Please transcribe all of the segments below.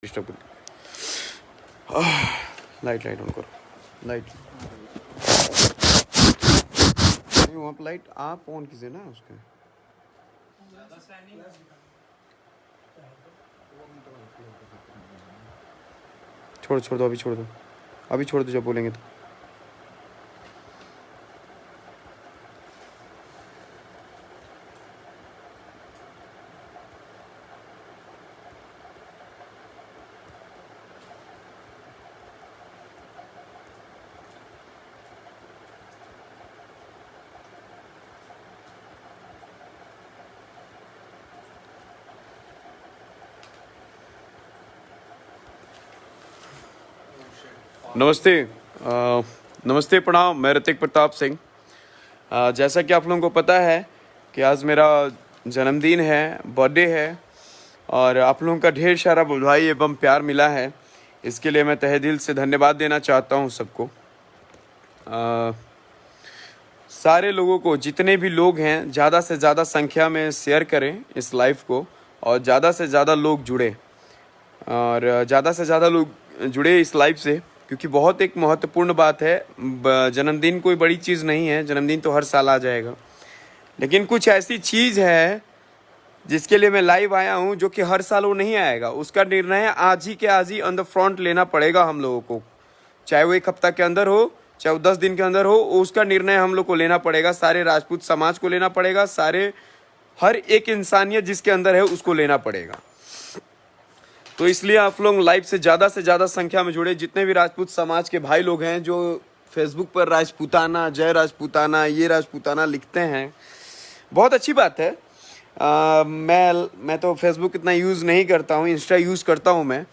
Disturb light on करो। Light नहीं, वहाँ पर लाइट आप ऑन कीजिए ना उसके। छोड़ दो, अभी छोड़ दो जब बोलेंगे तो। नमस्ते प्रणाम। मैं ऋतिक प्रताप सिंह। जैसा कि आप लोगों को पता है कि आज मेरा जन्मदिन है, बर्थडे है, और आप लोगों का ढेर सारा बधाई एवं प्यार मिला है। इसके लिए मैं तहे दिल से धन्यवाद देना चाहता हूं सबको। सारे लोगों को, जितने भी लोग हैं, ज़्यादा से ज़्यादा संख्या में शेयर करें इस लाइव को, और ज़्यादा से ज़्यादा लोग जुड़े, और ज़्यादा से ज़्यादा लोग जुड़े इस लाइव से, क्योंकि बहुत एक महत्वपूर्ण बात है। जन्मदिन कोई बड़ी चीज़ नहीं है, जन्मदिन तो हर साल आ जाएगा, लेकिन कुछ ऐसी चीज़ है जिसके लिए मैं लाइव आया हूँ, जो कि हर साल वो नहीं आएगा। उसका निर्णय आज ही के आज ही ऑन द फ्रंट लेना पड़ेगा हम लोगों को, चाहे वो 1 हफ्ता के अंदर हो, चाहे वो 10 दिन के अंदर हो। उसका निर्णय हम लोग को लेना पड़ेगा, सारे राजपूत समाज को लेना पड़ेगा, सारे हर एक इंसानियत जिसके अंदर है उसको लेना पड़ेगा। तो इसलिए आप लोग लाइव से ज़्यादा संख्या में जुड़े। जितने भी राजपूत समाज के भाई लोग हैं जो फेसबुक पर राजपूताना, जय राजपूताना, ये राजपूताना लिखते हैं, बहुत अच्छी बात है। मैं तो फेसबुक इतना यूज़ नहीं करता हूँ, इंस्टा यूज़ करता हूँ मैं,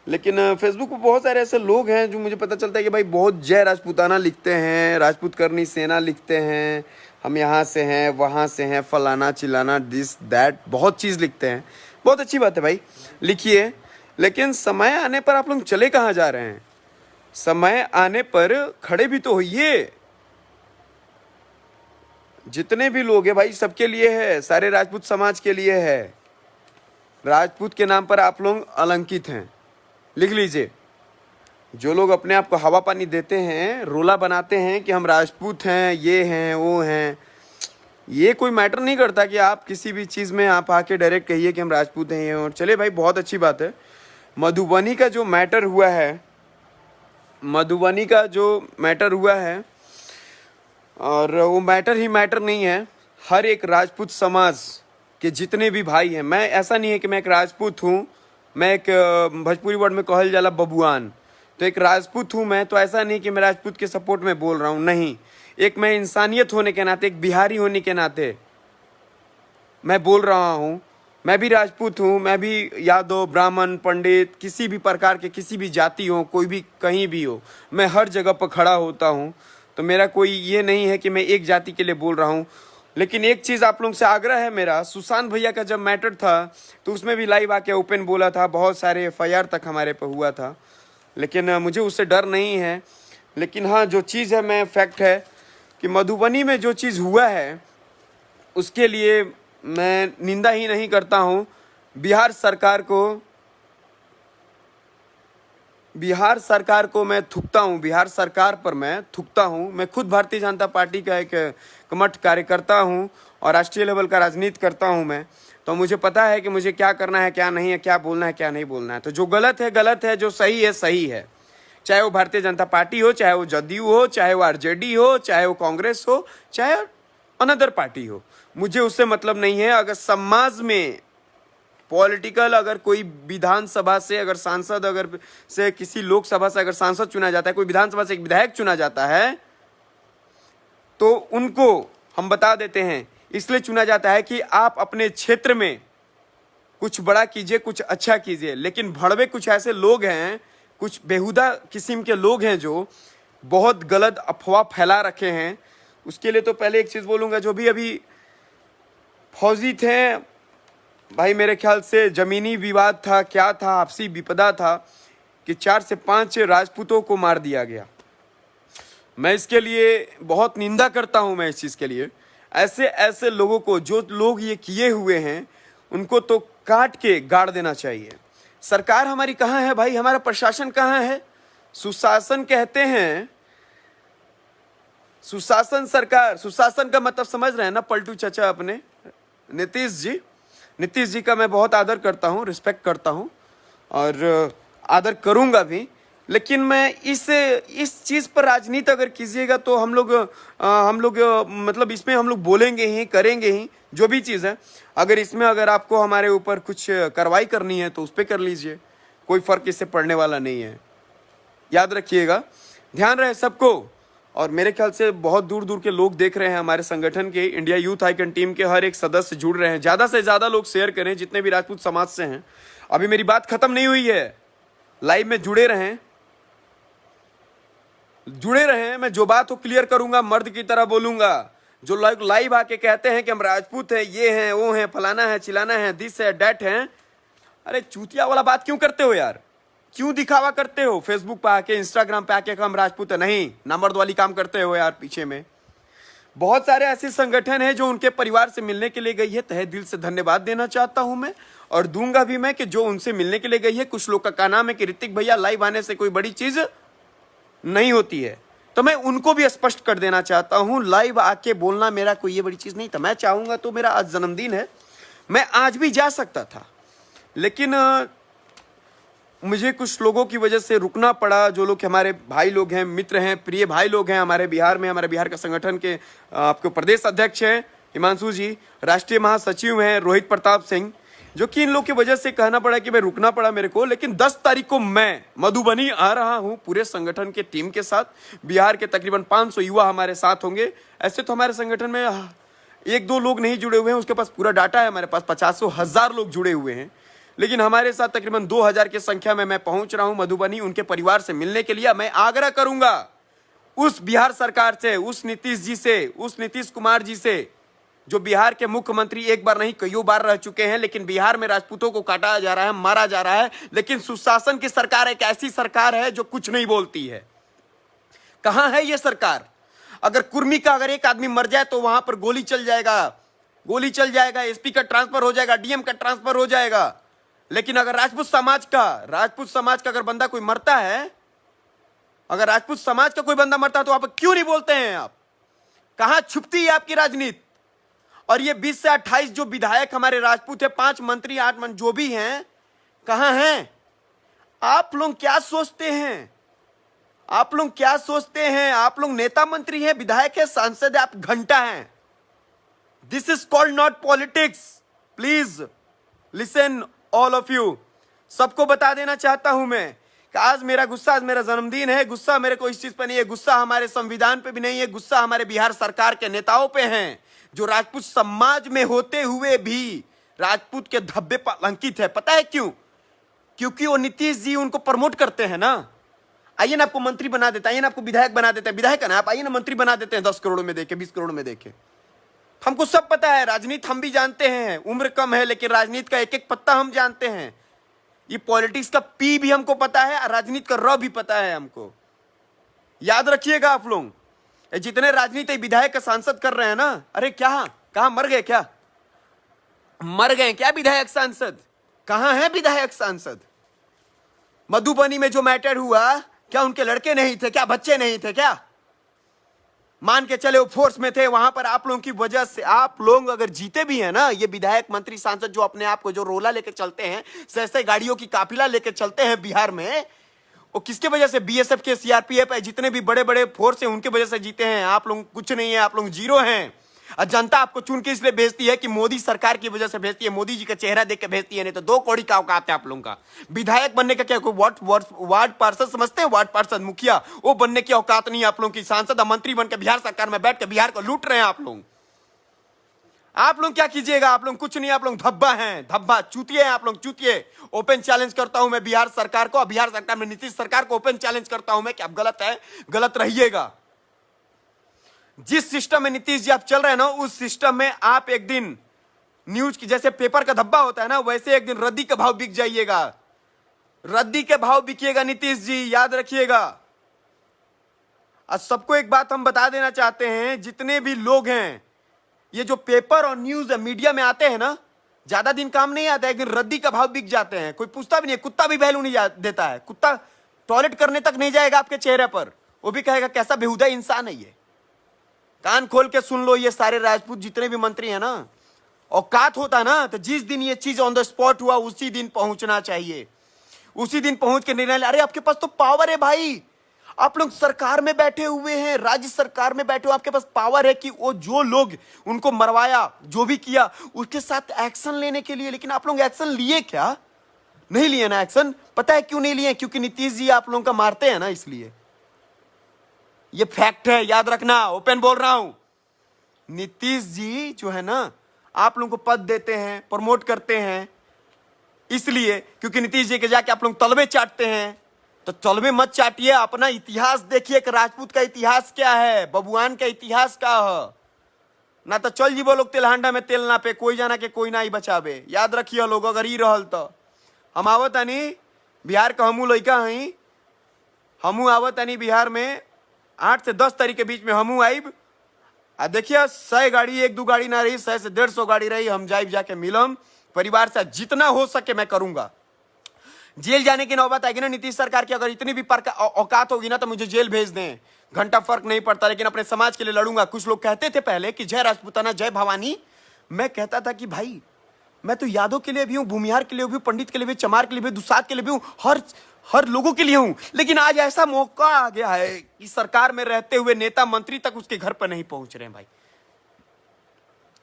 लेकिन फेसबुक पर बहुत सारे ऐसे लोग हैं जो मुझे पता चलता है कि भाई बहुत जय राजपूताना लिखते हैं, राजपूत करनी सेना लिखते हैं, हम यहाँ से हैं, वहाँ से हैं, फलाना चिलाना, दिस दैट, बहुत चीज़ लिखते हैं। बहुत अच्छी बात है भाई, लिखिए, लेकिन समय आने पर आप लोग चले कहाँ जा रहे हैं? समय आने पर खड़े भी तो होइए। जितने भी लोग हैं भाई, सबके लिए है, सारे राजपूत समाज के लिए है। राजपूत के नाम पर आप लोग अलंकित हैं, लिख लीजिए। जो लोग अपने आप को हवा पानी देते हैं, रोला बनाते हैं कि हम राजपूत हैं, ये हैं, वो हैं, ये कोई मैटर नहीं करता कि आप किसी भी चीज़ में आप आके डायरेक्ट कहिए कि हम राजपूत हैं, ये। और चले भाई, बहुत अच्छी बात है। मधुबनी का जो मैटर हुआ है, और वो मैटर ही मैटर नहीं है। हर एक राजपूत समाज के जितने भी भाई हैं, मैं ऐसा नहीं है कि मैं एक राजपूत हूँ, मैं एक भोजपुरी वर्ड में कहल जाला बबुआन, तो एक राजपूत हूँ मैं, तो ऐसा नहीं कि मैं राजपूत के सपोर्ट में बोल रहा हूँ, नहीं। एक मैं इंसानियत होने के नाते, एक बिहारी होने के नाते मैं बोल रहा हूँ। मैं भी राजपूत हूँ, मैं भी यादव, ब्राह्मण, पंडित, किसी भी प्रकार के, किसी भी जाति हो, कोई भी कहीं भी हो, मैं हर जगह पर खड़ा होता हूँ। तो मेरा कोई ये नहीं है कि मैं एक जाति के लिए बोल रहा हूँ। लेकिन एक चीज़ आप लोगों से आग्रह है मेरा, सुशांत भैया का जब मैटर था तो उसमें भी लाइव आके ओपन बोला था, बहुत सारे FIR तक हमारे पर हुआ था, लेकिन मुझे उससे डर नहीं है। लेकिन हाँ, जो चीज़ है, मैं फैक्ट है कि मधुबनी में जो चीज़ हुआ है उसके लिए मैं निंदा ही नहीं करता हूँ। बिहार सरकार को मैं थूकता हूँ, बिहार सरकार पर मैं थूकता हूँ। मैं खुद भारतीय जनता पार्टी का एक कमठ कार्यकर्ता हूँ और राष्ट्रीय लेवल का राजनीति करता हूँ मैं, तो मुझे पता है कि मुझे क्या करना है, क्या नहीं है, क्या बोलना है, क्या नहीं बोलना है। तो जो गलत है गलत है, जो सही है सही है। चाहे वो भारतीय जनता पार्टी हो, चाहे वो जदयू हो, चाहे वो RJD हो, चाहे वो कांग्रेस हो, चाहे अनदर पार्टी हो, मुझे उससे मतलब नहीं है। अगर समाज में पॉलिटिकल, अगर कोई विधानसभा से अगर सांसद, अगर से किसी लोकसभा से अगर सांसद चुना जाता है, कोई विधानसभा से एक विधायक चुना जाता है, तो उनको हम बता देते हैं इसलिए चुना जाता है कि आप अपने क्षेत्र में कुछ बड़ा कीजिए, कुछ अच्छा कीजिए। लेकिन भड़वे कुछ ऐसे लोग हैं, कुछ बेहुदा किस्म के लोग हैं जो बहुत गलत अफवाह फैला रखे हैं। उसके लिए तो पहले एक चीज़ बोलूँगा, जो भी अभी फौजी थे भाई, मेरे ख्याल से ज़मीनी विवाद था, क्या था, आपसी विपदा था कि 4 से 5 राजपूतों को मार दिया गया। मैं इसके लिए बहुत निंदा करता हूं। मैं इस चीज़ के लिए ऐसे लोगों को, जो लोग ये किए हुए हैं, उनको तो काट के गाड़ देना चाहिए। सरकार हमारी कहाँ है भाई, हमारा प्रशासन कहाँ है? सुशासन कहते हैं, सुशासन सरकार, सुशासन का मतलब समझ रहे हैं ना पलटू चचा अपने नीतीश जी का मैं बहुत आदर करता हूँ, रिस्पेक्ट करता हूँ और आदर करूंगा भी। लेकिन मैं इस चीज पर राजनीति अगर कीजिएगा तो हम लोग मतलब इसमें हम लोग बोलेंगे ही, करेंगे ही, जो भी चीज है। अगर आपको हमारे ऊपर कुछ कार्रवाई करनी है तो उस पर कर लीजिए, कोई फर्क इससे पड़ने वाला नहीं है। याद रखिएगा, ध्यान रहे सबको। और मेरे ख्याल से बहुत दूर दूर के लोग देख रहे हैं हमारे संगठन के, इंडिया यूथ आइकन टीम के हर एक सदस्य जुड़ रहे हैं। ज्यादा से ज्यादा लोग शेयर करें, जितने भी राजपूत समाज से हैं। अभी मेरी बात खत्म नहीं हुई है, लाइव में जुड़े रहें। मैं जो बात हो क्लियर करूंगा, मर्द की तरह बोलूंगा। जो लोग लाइव आके कहते हैं कि हम राजपूत हैं, ये हैं, वो हैं, फलाना है, चिलाना है, दिस है, डैट है, अरे चूतिया वाला बात क्यों करते हो यार? क्यों दिखावा करते हो? फेसबुक पे आके, इंस्टाग्राम पे आके हम राजपूत है, नहीं, नंबर वाली काम करते हो यार। पीछे में बहुत सारे ऐसे संगठन हैं जो उनके परिवार से मिलने के लिए गई है, तहे दिल से धन्यवाद देना चाहता हूं मैं, और दूंगा भी मैं, कि जो उनसे मिलने के लिए गई है। कुछ लोग का नाम है कि ऋतिक भैया, लाइव आने से कोई बड़ी चीज नहीं होती है, तो मैं उनको भी स्पष्ट कर देना चाहता हूं, लाइव आके बोलना मेरा कोई ये बड़ी चीज नहीं था। मैं चाहूंगा तो, मेरा आज जन्मदिन है, मैं आज भी जा सकता था, लेकिन मुझे कुछ लोगों की वजह से रुकना पड़ा। जो लोग हमारे भाई लोग हैं, मित्र हैं, प्रिय भाई लोग हैं हमारे बिहार में, हमारे बिहार का संगठन के आपको प्रदेश अध्यक्ष हैं हिमांशु जी, राष्ट्रीय महासचिव हैं रोहित प्रताप सिंह, जो कि इन लोग की वजह से कहना पड़ा कि मैं रुकना पड़ा मेरे को। लेकिन 10 तारीख को मैं मधुबनी आ रहा हूं पूरे संगठन के टीम के साथ। बिहार के तकरीबन 500 युवा हमारे साथ होंगे। ऐसे तो हमारे संगठन में 1-2 लोग नहीं जुड़े हुए हैं, उसके पास पूरा डाटा है, हमारे पास 50,000 लोग जुड़े हुए हैं। लेकिन हमारे साथ तकरीबन 2000 की संख्या में मैं पहुंच रहा हूं मधुबनी, उनके परिवार से मिलने के लिए। मैं आग्रह करूंगा उस बिहार सरकार से, उस नीतीश जी से, उस नीतीश कुमार जी से, जो बिहार के मुख्यमंत्री एक बार नहीं कईयों बार रह चुके हैं, लेकिन बिहार में राजपूतों को काटा जा रहा है, मारा जा रहा है। लेकिन सुशासन की सरकार एक ऐसी सरकार है जो कुछ नहीं बोलती है। कहां है ये सरकार? अगर कुर्मी का अगर एक आदमी मर जाए तो वहां पर गोली चल जाएगा, एसपी का ट्रांसफर हो जाएगा, डीएम का ट्रांसफर हो जाएगा। लेकिन अगर राजपूत समाज का अगर बंदा कोई मरता है, अगर राजपूत समाज का कोई बंदा मरता है, तो आप क्यों नहीं बोलते हैं? आप कहां छुपती है आपकी राजनीति? और ये 20 से 28 जो विधायक हमारे राजपूत है, 5 मंत्री, 8 मंत्री जो भी हैं, कहां हैं? आप लोग क्या सोचते हैं? आप लोग नेता मंत्री हैं, विधायक है, सांसद है, आप घंटा हैं। This is called not politics. Please listen all of you. सबको बता देना चाहता हूं मैं कि आज मेरा जन्मदिन है। गुस्सा मेरे को इस चीज पे नहीं है, गुस्सा हमारे संविधान पे भी नहीं है, गुस्सा हमारे बिहार सरकार के नेताओं पे है, जो राजपूत समाज में होते हुए भी राजपूत के धब्बे पर अंकित है। पता है क्यों? क्योंकि वो नीतीश जी उनको प्रमोट करते हैं ना। आइए ना आपको मंत्री बना देता है, आइए ना आपको विधायक बना देते हैं, विधायक है ना आप, आइए ना मंत्री बना देते हैं 10 करोड़ में देके, 20 करोड़ में देके। हमको सब पता है, राजनीति हम भी जानते हैं। उम्र कम है लेकिन राजनीति का एक एक पत्ता हम जानते हैं। ये पॉलिटिक्स का पी भी हमको पता है और राजनीति का र भी पता है हमको। याद रखिएगा आप लोग, जितने राजनीति विधायक का सांसद कर रहे हैं ना, अरे क्या कहां मर गए क्या विधायक सांसद? कहां है विधायक सांसद? मधुबनी में जो मैटर हुआ, क्या उनके लड़के नहीं थे क्या? बच्चे नहीं थे क्या? मान के चले वो फोर्स में थे। वहां पर आप लोगों की वजह से आप लोग अगर जीते भी हैं ना, ये विधायक मंत्री सांसद जो अपने आप को जो रोला लेके चलते हैं, सैसे गाड़ियों की काफिला लेके चलते हैं बिहार में, वो किसके वजह से? बीएसएफ के, सीआरपीएफ है, जितने भी बड़े बड़े फोर्स हैं उनके वजह से जीते हैं। आप लोग कुछ नहीं है, आप लोग जीरो हैं। और जनता आपको चुन के इसलिए भेजती है कि मोदी सरकार की वजह से भेजती है, मोदी जी का चेहरा देख के भेजती है, नहीं तो 2 कौड़ी का औकात है आप लोगों का। विधायक बनने का क्या कोई वार्ड पार्षद समझते हैं? वार्ड पार्षद, मुखिया, वो बनने की औकात नहीं है आप लोगों की। सांसद मंत्री बनकर बिहार सरकार में बैठ के बिहार को लूट रहे हैं आप लोग। आप लोग क्या कीजिएगा? आप लोग कुछ नहीं, आप लोग धब्बा हैं, धब्बा, चूतिए हैं आप लोग, चूतिए। ओपन चैलेंज करता हूं मैं बिहार सरकार को, बिहार सरकार में नीतीश सरकार को ओपन चैलेंज करता हूं मैं कि आप गलत है, गलत रहिएगा। जिस सिस्टम में नीतीश जी आप चल रहे हैं ना, उस सिस्टम में आप एक दिन न्यूज की जैसे पेपर का धब्बा होता है ना, वैसे एक दिन रद्दी का भाव बिक जाइएगा, रद्दी के भाव बिकिएगा नीतीश जी, याद रखिएगा। आज सबको एक बात हम बता देना चाहते हैं, जितने भी लोग हैं, ये जो पेपर और न्यूज मीडिया में आते हैं ना, ज्यादा दिन काम नहीं आता है, लेकिन रद्दी का भाव बिक जाते हैं, कोई पूछता भी नहीं, कुत्ता भी वैल्यू नहीं देता है। कुत्ता टॉयलेट करने तक नहीं जाएगा आपके चेहरे पर, वो भी कहेगा कैसा बेहुदा इंसान है ये। कान खोल के सुन लो, ये सारे राजपूत जितने भी मंत्री हैं ना, औकात होता ना तो जिस दिन ये चीज ऑन द स्पॉट हुआ उसी दिन पहुंचना चाहिए, उसी दिन पहुंच के निर्णय। अरे आपके पास तो पावर है भाई, आप लोग सरकार में बैठे हुए हैं, राज्य सरकार में बैठे हो, आपके पास पावर है कि वो जो लोग उनको मरवाया, जो भी किया, उसके साथ एक्शन लेने के लिए। लेकिन आप लोग एक्शन लिए क्या? नहीं लिए ना एक्शन। पता है क्यों नहीं लिए? क्योंकि नीतीश जी आप लोगों का मारते हैं ना, इसलिए। ये फैक्ट है, याद रखना, ओपन बोल रहा हूं। नीतीश जी जो है ना, आप लोगों को पद देते हैं, प्रमोट करते हैं, इसलिए क्योंकि नीतीश जी के जाके आप लोग तलबे चाटते हैं। तो तलबे मत चाटिए, अपना इतिहास देखिए कि राजपूत का इतिहास क्या है, बबुआन का इतिहास क्या है। ना तो चल जी वो लोग तेलहांडा में तेल ना पे, कोई जाना के कोई ना ही बचावे। याद रखिए लोग, अगर ही रहल तो हम आवत आनी बिहार का, हमू लड़का हई, हमू आवत आनी बिहार में 8 से 10 तारीख के बीच में हमू आईब। आ देखिए 100 गाड़ी, 1-2 गाड़ी ना रही, 100 से 150 गाड़ी रही, हम जाइब, जाके मिलम परिवार से, जितना हो सके मैं करूंगा। जेल जाने की नौबत आएगी ना नीतीश सरकार की, अगर इतनी भी औकात होगी ना तो मुझे जेल भेज दें, घंटा फर्क नहीं पड़ता, लेकिन अपने समाज के लिए लड़ूंगा। कुछ लोग कहते थे पहले कि जय राजपूताना जय भवानी, मैं कहता था कि भाई मैं तो यादव के लिए भी हूं, भूमिहार के लिए भी हूं, पंडित के लिए भी, चमार के लिए भी, दुसाद के लिए भी हूं, हर लोगों के लिए हूं। लेकिन आज ऐसा मौका आ गया है कि सरकार में रहते हुए नेता मंत्री तक उसके घर पर नहीं पहुंच रहे हैं भाई।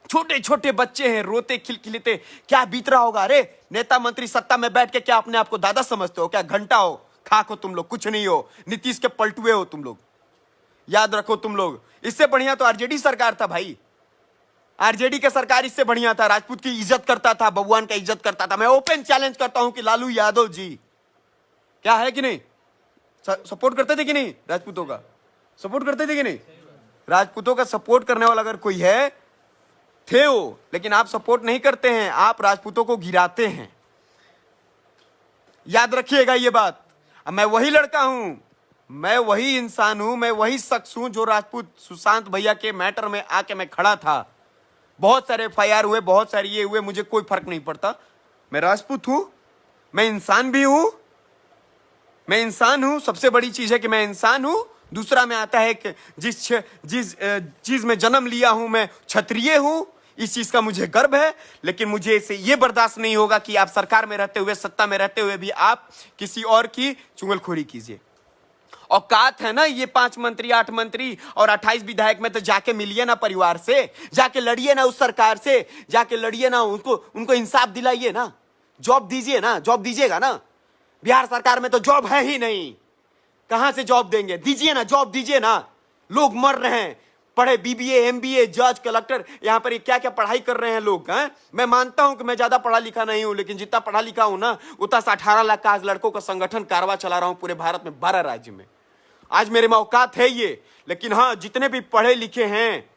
छोटे छोटे बच्चे हैं, रोते खिलखिलाते, क्या बीत रहा होगा। अरे नेता मंत्री सत्ता में बैठ के क्या अपने आप को दादा समझते हो क्या? घंटा हो, खाक हो तुम लोग, कुछ नहीं हो, नीतीश के पलटुए हो तुम लोग, याद रखो तुम लोग। इससे बढ़िया तो आरजेडी सरकार था भाई, आरजेडी का सरकार इससे बढ़िया था, राजपूत की इज्जत करता था, बबुआन का इज्जत करता था। मैं ओपन चैलेंज करता हूं कि लालू यादव जी क्या है कि नहीं, सपोर्ट करते थे कि नहीं, राजपूतों का सपोर्ट करते थे कि नहीं? राजपूतों का सपोर्ट करने वाला अगर कोई है थे वो, लेकिन आप सपोर्ट नहीं करते हैं, आप राजपूतों को गिराते हैं। याद रखिएगा ये बात। अब मैं वही लड़का हूं, मैं वही इंसान हूं, मैं वही शख्स हूं जो राजपूत सुशांत भैया के मैटर में आके मैं खड़ा था। बहुत सारे FIR हुए, बहुत सारे ये हुए, मुझे कोई फर्क नहीं पड़ता। मैं राजपूत हूं, मैं इंसान भी हूं, मैं इंसान हूं। सबसे बड़ी चीज है कि मैं इंसान हूं। दूसरा में आता है कि जिस चीज में जन्म लिया हूं मैं क्षत्रिय हूं, इस चीज का मुझे गर्व है। लेकिन मुझे इसे ये बर्दाश्त नहीं होगा कि आप सरकार में रहते हुए, सत्ता में रहते हुए भी आप किसी और की चुगलखोरी कीजिए। औकात है ना ये 5 मंत्री, 8 मंत्री और 28 विधायक में, तो जाके मिलिए ना परिवार से, जाके लड़िए ना उस सरकार से, जाके लड़िए ना, उनको इंसाफ दिलाइए ना, जॉब दीजिए ना, जॉब दीजिएगा ना। बिहार सरकार में तो जॉब है ही नहीं, कहां से जॉब देंगे? दीजिए ना, जॉब दीजिए ना। लोग मर रहे हैं, पढ़े BBA MBA जज कलेक्टर, यहां पर क्या क्या पढ़ाई कर रहे हैं लोग हैं। मैं मानता हूं कि मैं ज्यादा पढ़ा लिखा नहीं हूं, लेकिन जितना पढ़ा लिखा हूं ना, उतना से 18 लाख का आज लड़कों का संगठन कारवा चला रहा हूं पूरे भारत में, 12 राज्य में। आज मेरे में औकात है ये। लेकिन हाँ, जितने भी पढ़े लिखे हैं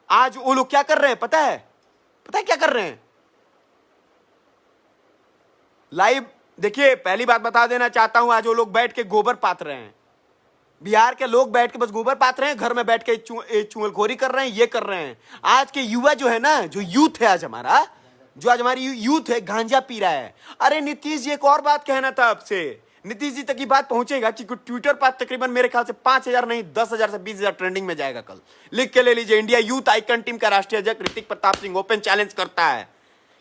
आज वो लोग क्या कर रहे हैं पता है? पता है क्या कर रहे हैं? लाइव देखिए, पहली बात बता देना चाहता हूं, आज वो लोग बैठ के गोबर पात रहे हैं। बिहार के लोग बैठ के बस गोबर पात रहे हैं, घर में बैठ के चुगलखोरी कर रहे हैं, ये कर रहे हैं। आज के युवा जो है ना, जो यूथ है आज हमारा, जो आज हमारी यूथ है, गांजा पी रहा है। अरे नीतीश जी, एक और बात कहना था आपसे, नीतीश जी तक की बात पहुंचेगा कि ट्विटर पर तकरीबन मेरे ख्याल से 5,000 नहीं 10,000 से 20,000 ट्रेंडिंग में जाएगा कल। लिख के ले लीजिए। इंडिया यूथ आइकन टीम का राष्ट्रीय अध्यक्ष ऋतिक प्रताप सिंह ओपन चैलेंज करता है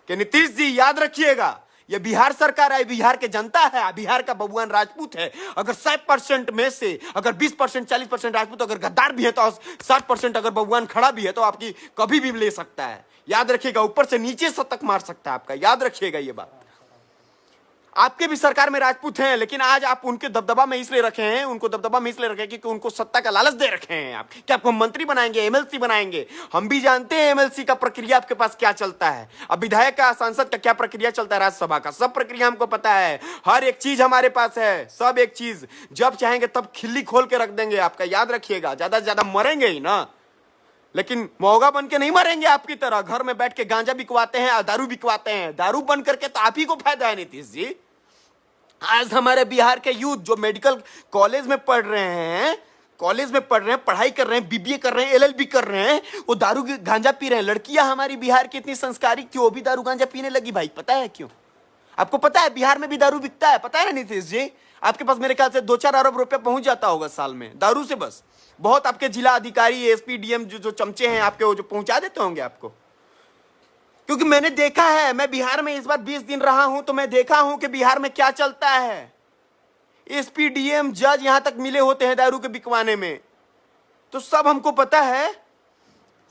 कि नीतीश जी याद रखिएगा, ये बिहार सरकार है, बिहार के जनता है, बिहार का बबुआन राजपूत है। अगर 100% में से अगर 20% 40% राजपूत अगर गद्दार भी है, तो 60% अगर बबुआन खड़ा भी है, तो आपकी कभी भी ले सकता है। याद रखिएगा, ऊपर से नीचे शतक मार सकता है आपका। याद रखिएगा ये बात। आपके भी सरकार में राजपूत हैं, लेकिन आज आप उनके दबदबा में इसलिए रखे हैं, उनको दबदबा में इसलिए रखे क्योंकि उनको सत्ता का लालच दे रखे हैं आप कि आपको मंत्री बनाएंगे, MLC बनाएंगे। हम भी जानते हैं MLC का प्रक्रिया आपके पास क्या चलता है, अब विधायक का, सांसद का क्या प्रक्रिया चलता है, राज्यसभा का सब प्रक्रिया हमको पता है। हर एक चीज हमारे पास है, सब एक चीज। जब चाहेंगे तब खिल्ली खोल के रख देंगे आपका। याद रखिएगा, ज्यादा से ज्यादा मरेंगे ही ना, लेकिन मौगा बन के नहीं मरेंगे आपकी तरह। घर में बैठ के गांजा बिकवाते हैं, दारू बिकवाते हैं। दारू बन करके तो आप ही को फायदा है नीतीश जी। आज हमारे बिहार के यूथ जो मेडिकल कॉलेज में पढ़ रहे हैं, कॉलेज में पढ़ रहे हैं, पढ़ाई कर रहे हैं, बीबीए कर रहे हैं, एलएलबी कर रहे हैं, वो दारू गांजा पी रहे हैं। लड़कियां हमारी बिहार की इतनी संस्कारिक थी, वो भी दारू गांजा पीने लगी भाई। पता है क्यों? आपको पता है बिहार में भी दारू बिकता है? पता है ना नीतीश जी? आपके पास मेरे ख्याल से 2-4 अरब रुपया पहुंच जाता होगा साल में दारू से। बस बहुत आपके जिला अधिकारी, एसपी, डीएम जो चमचे हैं आपके, वो जो पहुंचा देते होंगे आपको। क्योंकि मैंने देखा है, मैं बिहार में इस बार 20 दिन रहा हूं, तो मैं देखा हूं कि बिहार में क्या चलता है। एसपी, डीएम, जज यहां तक मिले होते हैं दारू के बिकवाने में। तो सब हमको पता है,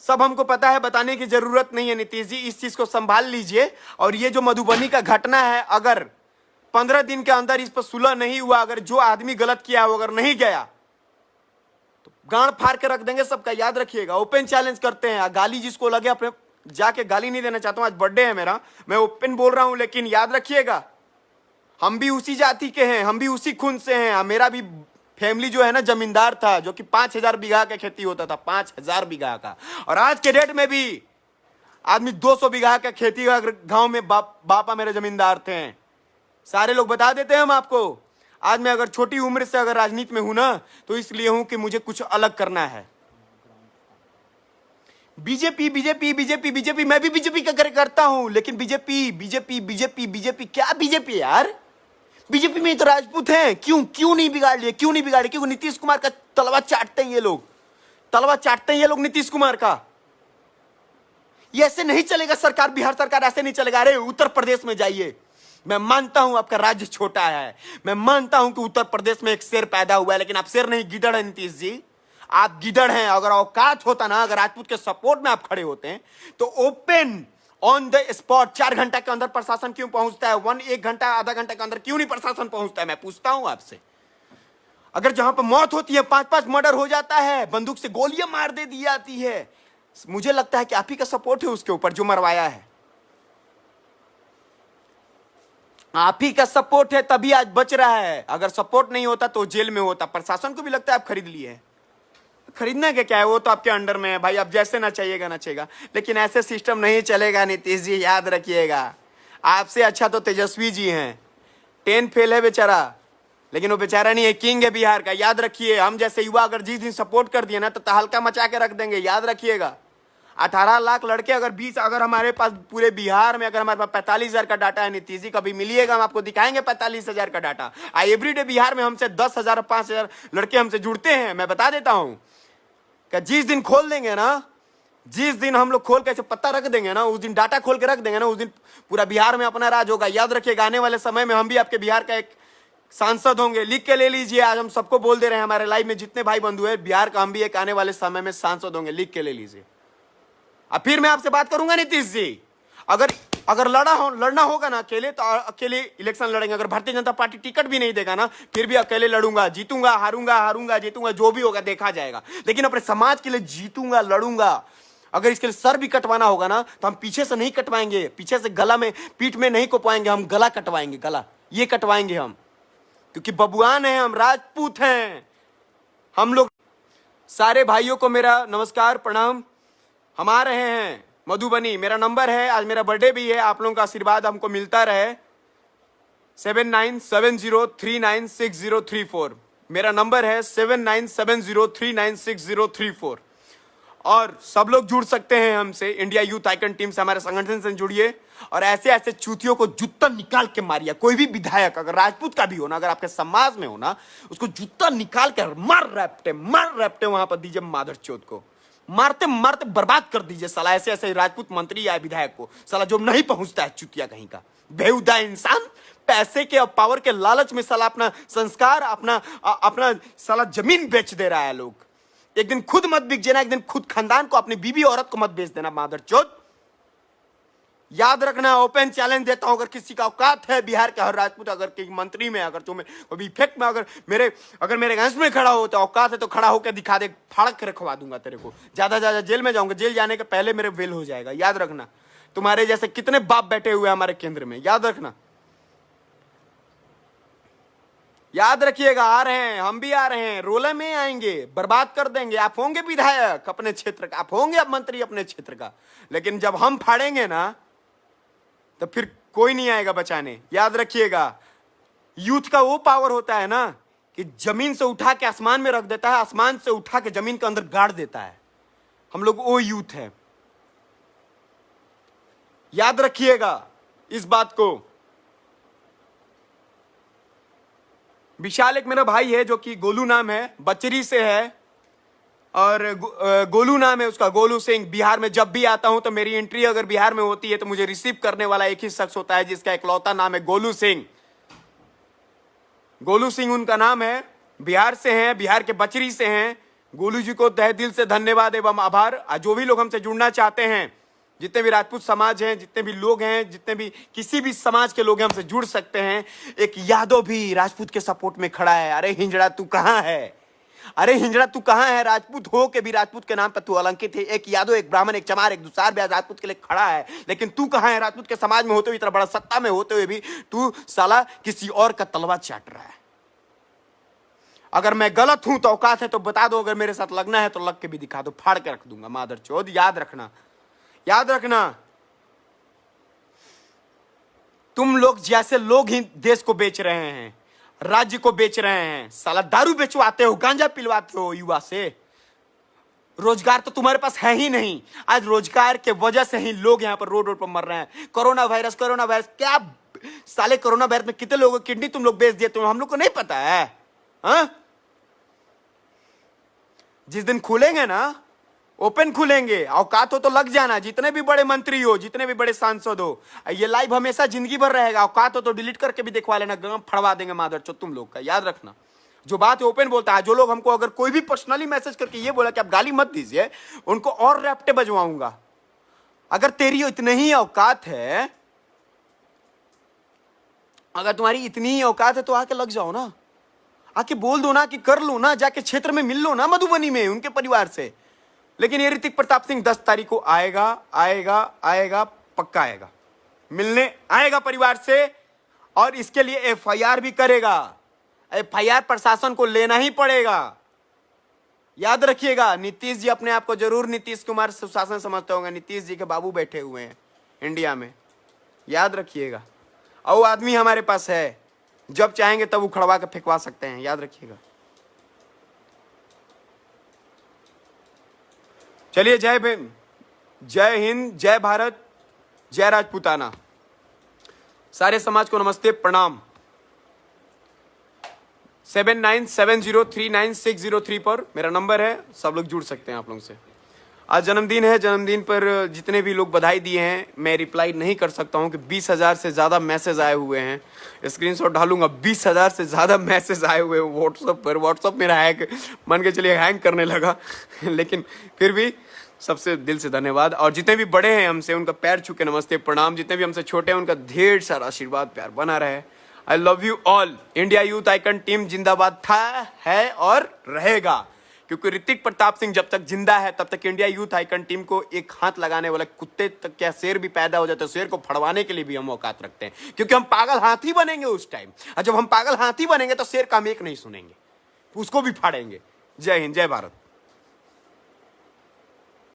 सब हमको पता है, बताने की जरूरत नहीं है। नीतीश जी इस चीज को संभाल लीजिए। और ये जो मधुबनी का घटना है, अगर 15 दिन के अंदर इस पर सुलह नहीं हुआ, अगर जो आदमी गलत किया वो अगर नहीं गया, तो गांड फाड़ के रख देंगे सबका। याद रखिएगा। ओपन चैलेंज करते हैं, गाली जिसको लगे अपने जाके गाली नहीं देना चाहता हूं। आज बर्थडे है मेरा, मैं ओपन बोल रहा हूं, लेकिन याद रखिएगा हम भी उसी जाति के हैं, हम भी उसी खून से हैं। मेरा भी फैमिली जो है ना जमींदार था, जो कि 5000 बीघा का खेती होता था, 5000 बीघा का। और आज के डेट में भी आदमी 200 बीघा का खेती का गांव में बापा मेरे जमींदार थे। सारे लोग बता देते हैं हम आपको। आज मैं अगर छोटी उम्र से अगर राजनीति में हूं ना, तो इसलिए हूं कि मुझे कुछ अलग करना है। बीजेपी बीजेपी बीजेपी बीजेपी, मैं भी बीजेपी का करता हूं, लेकिन बीजेपी बीजेपी बीजेपी बीजेपी क्या बीजेपी यार? बीजेपी में तो राजपूत हैं। क्यों नहीं बिगाड़ लिए? क्यों नहीं बिगाड़े? क्योंकि नीतीश कुमार का तलवा चाटते हैं ये लोग, तलवा चाटते हैं ये लोग नीतीश कुमार का। ये ऐसे नहीं चलेगा सरकार, बिहार सरकार ऐसे नहीं चलेगा। अरे उत्तर प्रदेश में जाइए, मैं मानता हूं आपका राज्य छोटा है, मैं मानता हूं कि उत्तर प्रदेश में एक शेर पैदा हुआ है, लेकिन आप शेर नहीं गिदड़ है नीतीश जी, आप गिदड़ हैं। अगर औकात होता ना, अगर राजपूत के सपोर्ट में आप खड़े होते हैं, तो ओपन ऑन द स्पॉट 4 घंटा के अंदर प्रशासन क्यों पहुंचता है? 1 घंटा आधा घंटा के अंदर क्यों नहीं प्रशासन पहुंचता है? मैं पूछता हूं आपसे। अगर जहां पर मौत होती है, 5-5 मर्डर हो जाता है, बंदूक से गोलियां मार दे दी जाती है, मुझे लगता है कि आप ही का सपोर्ट है उसके ऊपर, जो मरवाया है आप ही का सपोर्ट है, तभी आज बच रहा है। अगर सपोर्ट नहीं होता तो जेल में होता। प्रशासन को भी लगता है आप खरीद लिए हैं। खरीदना क्या है, वो तो आपके अंडर में है भाई, आप जैसे ना चाहिएगा ना चाहिएगा। लेकिन ऐसे सिस्टम नहीं चलेगा नीतीश जी, याद रखिएगा। आपसे अच्छा तो तेजस्वी जी हैं, 10 फेल है बेचारा, लेकिन वो बेचारा नहीं है, किंग है बिहार का। याद रखिए, हम जैसे युवा अगर जिस दिन सपोर्ट कर दिए ना, तो तहलका मचा के रख देंगे। याद रखिएगा, 18 लाख लड़के अगर 20, अगर हमारे पास पूरे बिहार में अगर हमारे पास 45,000 का डाटा है नीतीश जी, कभी मिलिएगा हम आपको दिखाएंगे 45,000 का डाटा। एवरीडे बिहार में हमसे 10,000 5,000 लड़के हमसे जुड़ते हैं। मैं बता देता हूं कि जिस दिन खोल देंगे ना, जिस दिन हम लोग खोल के ऐसे पत्ता रख देंगे ना, उस दिन डाटा खोल के रख देंगे ना, उस दिन पूरा बिहार में अपना राज होगा। याद रखिएगा, आने वाले समय में हम भी आपके बिहार का एक सांसद होंगे। लिख के ले लीजिए, आज हम सबको बोल दे रहे हैं, हमारे लाइव में जितने भाई बंधु हैं, बिहार का हम भी एक आने वाले समय में सांसद होंगे। लिख के ले लीजिए। अब फिर मैं आपसे बात करूंगा नीतीश जी, अगर लड़ना होगा ना अकेले, तो अकेले इलेक्शन लड़ेंगे। अगर भारतीय जनता पार्टी टिकट भी नहीं देगा ना, फिर भी अकेले लड़ूंगा। जीतूंगा, हारूंगा, जीतूंगा, जो भी होगा देखा जाएगा, लेकिन अपने समाज के लिए जीतूंगा, लड़ूंगा। अगर इसके लिए सर भी कटवाना होगा ना, तो हम पीछे से नहीं कटवाएंगे, पीछे से गला में, पीठ में नहीं कोपाएंगे, हम गला कटवाएंगे, गला ये कटवाएंगे हम, क्योंकि बबुआन है, हम राजपूत हैं। हम लोग सारे भाइयों को मेरा नमस्कार, प्रणाम। हम आ रहे हैं मधुबनी, मेरा नंबर है, आज मेरा बर्थडे भी है, आप लोगों का आशीर्वाद हमको मिलता रहे। 7970396034 मेरा नंबर है, 7970396034। और सब लोग जुड़ सकते हैं हमसे, इंडिया यूथ आइकन टीम से, हमारे संगठन से जुड़िए और ऐसे ऐसे चूतियों को जूता निकाल के मारिए। कोई भी विधायक अगर राजपूत का भी हो ना, अगर आपके समाज में हो ना, उसको जूता निकाल कर मार रैपटे वहां पर दीजिए। मादर चोद को मारते मारते बर्बाद कर दीजिए साला। ऐसे ऐसे राजपूत मंत्री या विधायक को साला, जो नहीं पहुंचता है, चुतिया कहीं का बेहुदा इंसान, पैसे के और पावर के लालच में साला अपना संस्कार, अपना साला जमीन बेच दे रहा है लोग। एक दिन खुद मत बिक जाना, एक दिन खुद खानदान को, अपनी बीबी औरत को मत बेच देना मादरचोद। याद रखना, ओपन चैलेंज देता हूं, अगर किसी का औकात है बिहार का हर राजपूत, अगर किसी मंत्री में, अगर तुम्हें कभी इफेक्ट में, अगर मेरे गंज में खड़ा हो, तो औकात है तो खड़ा होकर दिखा दे, फाड़क के रखवा दूंगा तेरे को। ज्यादा जेल में जाऊंगा, जेल जाने के पहले मेरे वेल हो जाएगा। याद रखना, तुम्हारे जैसे कितने बाप बैठे हुए हमारे केंद्र में, याद रखना, याद रखिएगा। आ रहे हैं, हम भी आ रहे हैं, रोले में आएंगे, बर्बाद कर देंगे। आप होंगे विधायक अपने क्षेत्र का, आप होंगे अब मंत्री अपने क्षेत्र का, लेकिन जब हम फाड़ेंगे ना, तो फिर कोई नहीं आएगा बचाने। याद रखिएगा, यूथ का वो पावर होता है ना, कि जमीन से उठा के आसमान में रख देता है, आसमान से उठा के जमीन के अंदर गाड़ देता है। हम लोग वो यूथ है, याद रखिएगा इस बात को। विशाल एक मेरा भाई है जो कि गोलू नाम है, बचरी से है, और गोलू नाम है उसका, गोलू सिंह। बिहार में जब भी आता हूं तो मेरी एंट्री अगर बिहार में होती है तो मुझे रिसीव करने वाला एक ही शख्स होता है जिसका इकलौता नाम है गोलू सिंह। गोलू सिंह उनका नाम है, बिहार से हैं, बिहार के बचरी से हैं। गोलू जी को तहे दिल से धन्यवाद एवं आभार। जो भी लोग हमसे जुड़ना चाहते हैं, जितने भी राजपूत समाज हैं, जितने भी लोग हैं, जितने भी किसी भी समाज के लोग हैं, हमसे जुड़ सकते हैं। एक यादव भी राजपूत के सपोर्ट में खड़ा है। अरे हिंजड़ा तू कहां है? अरे हिंजड़ा तू कहां है? राजपूत हो के भी राजपूत के नाम पर तू अलंकित है। एक यादव, एक ब्राह्मण, एक चमार, एक दुसार भी आज राजपूत के लिए खड़ा है, लेकिन तू कहां है? राजपूत के समाज में होते हुए, इतना बड़ा सत्ता में होते हुए भी तू साला किसी और का तलवा चाट रहा है। अगर मैं गलत हूं तो औकात है तो बता दो, अगर मेरे साथ लगना है तो लग के भी दिखा दो, फाड़ के रख दूंगा मादर चौध। याद रखना, याद रखना, तुम लोग जैसे लोग ही देश को बेच रहे हैं, राज्य को बेच रहे हैं। साला दारू बेचवाते हो, गांजा पिलवाते हो युवा से। रोजगार तो तुम्हारे पास है ही नहीं। आज रोजगार के वजह से ही लोग यहां पर रोड पर मर रहे हैं। कोरोना वायरस क्या साले, कोरोना वायरस में कितने लोगों की किडनी तुम लोग बेच दिए, तुम हम लोग को नहीं पता है? हाँ, जिस दिन खुलेंगे ना, ओपन खुलेंगे, औकात हो तो लग जाना। जितने भी बड़े मंत्री हो, जितने भी बड़े सांसद हो, ये लाइव हमेशा जिंदगी भर रहेगा। औकात हो तो डिलीट करके भी दिखवा लेना, गांव फड़वा देंगे मादर चो तुम लोग का। याद रखना, जो बात है ओपन बोलता है। जो लोग हमको अगर कोई भी पर्सनली मैसेज करके ये बोला कि आप गाली मत दीजिए, उनको और रैप्टे बजवाऊंगा। अगर तेरी इतनी ही औकात है, अगर तुम्हारी इतनी ही औकात है तो आके लग जाओ ना, आके बोल दो ना कि कर लो ना, जाके क्षेत्र में मिल लो ना, मधुबनी में उनके परिवार से। लेकिन ये ऋतिक प्रताप सिंह 10 तारीख को आएगा, आएगा, आएगा, पक्का आएगा, मिलने आएगा परिवार से, और इसके लिए एफआईआर भी करेगा। एफआईआर प्रशासन को लेना ही पड़ेगा। याद रखिएगा, नीतीश जी अपने आप को जरूर नीतीश कुमार सुशासन समझते होंगे। नीतीश जी के बाबू बैठे हुए हैं इंडिया में, याद रखिएगा। और वो आदमी हमारे पास है, जब चाहेंगे तब उखड़वा के फेंकवा सकते हैं, याद रखिएगा। चलिए, जय भीम, जय हिंद, जय भारत, जय राजपूताना। सारे समाज को नमस्ते, प्रणाम। 7970396003 पर मेरा नंबर है, सब लोग जुड़ सकते हैं आप लोगों से। आज जन्मदिन है, जन्मदिन पर जितने भी लोग बधाई दिए हैं, मैं रिप्लाई नहीं कर सकता हूं कि 20,000 से ज़्यादा मैसेज आए हुए हैं। स्क्रीनशॉट डालूंगा, 20,000 से ज़्यादा मैसेज आए हुए हैं व्हाट्सअप पर। व्हाट्सअप मेरा हैक मान के चलिए हैंग करने लगा लेकिन फिर भी सबसे दिल से धन्यवाद। और जितने भी बड़े हैं हमसे, उनका पैर छू के नमस्ते, प्रणाम। जितने भी हमसे छोटे हैं, उनका ढेर सारा आशीर्वाद प्यार बना रहे। I love you all. India youth icon team जिंदाबाद था, है और रहेगा, क्योंकि ऋतिक प्रताप सिंह जब तक जिंदा है तब तक इंडिया यूथ आइकन टीम को एक हाथ लगाने वाला कुत्ते तक, क्या शेर भी पैदा हो जाता है, शेर को फड़वाने के लिए भी हम औकात रखते हैं, क्योंकि हम पागल हाथी बनेंगे उस टाइम। और जब हम पागल हाथी बनेंगे तो शेर का हम एक नहीं सुनेंगे, उसको भी फाड़ेंगे। जय हिंद, जय भारत।